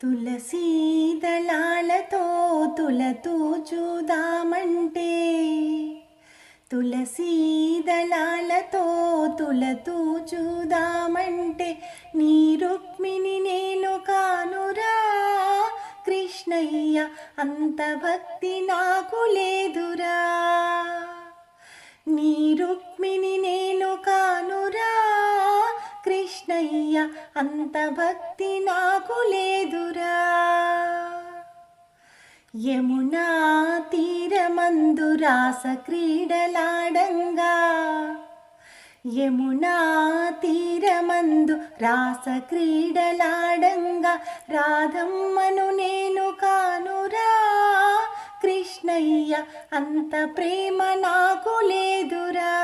తులసీ దళాలతో తులతూ చూదామంటే, తులసీ దళాలతో తులతూ చూదామంటే, నీ రుక్మిణి నేను కానురా కృష్ణయ్య, అంత భక్తి నాకు లేదురా. నీ రుక్మిణి నేను కానురా కృష్ణయ్య, అంత భక్తి నాకు లేదురా. యమునా తీరమందు రాస క్రీడలాడంగా, యమునా తీరమందు రాస క్రీడలాడంగా, రాధమ్మను నేను కానురా కృష్ణయ్య, అంత ప్రేమ నాకు లేదురా.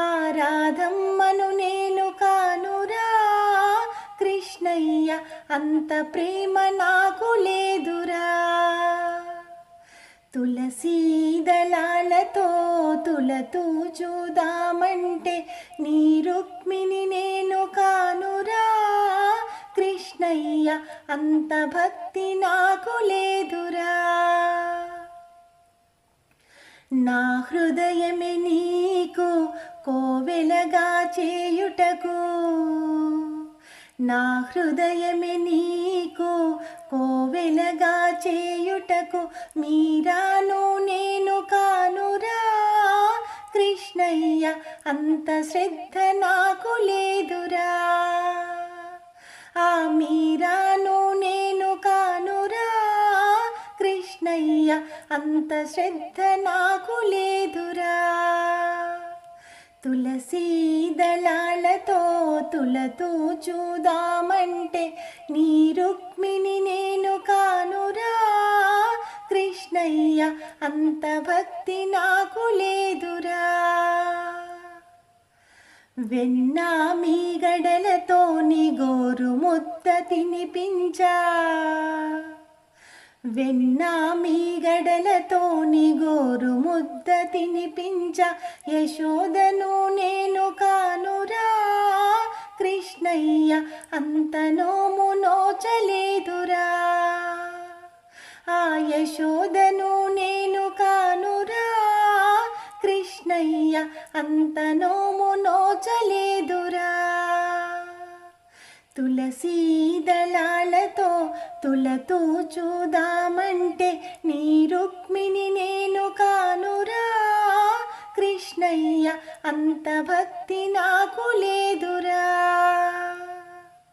ఆ రాధమ్మను నేను కానురా కృష్ణయ్య, అంత ప్రేమ నాకు లేదురా. తులసీ దళాలతో తులతూ చూదామంటే, నీ రుక్మిణి నేను కానురా కృష్ణయ్య, అంత భక్తి నాకు లేదురా. నా హృదయమే నీకు కోవెలగా చేయుటకు, నా హృదయమే నీకు కోవెలగా చేయుటకు, మీరాను నేను కానురా కృష్ణయ్య, అంత శ్రద్ధ నాకు లేదురా. ఆ మీరాను నేను కానురా కృష్ణయ్య, అంత శ్రద్ధ నాకు లేదురా. తులసీ దళాలతో తులతూ చూదామంటే, నీ రుక్మిణి నేను కానురా కృష్ణయ్య, అంత భక్తి నాకు లేదురా. వెన్న మీగడలతో నీ గోరు ముద్ద తినిపించా, వెన్న మీగడలతో నీ గోరు ముద్ద తినిపించ, యశోదను నేను కానురా కృష్ణయ్య, అంత నోము నోచలేదురా. ఆ యశోదను నేను కానురా కృష్ణయ్య, అంత నోము నోచలేదురా. తులసీ దళాలతో తులతూ చూదామంటే, నీ రుక్మిణి నేను కానురా కృష్ణయ్య, అంత భక్తి నాకు లేదురా.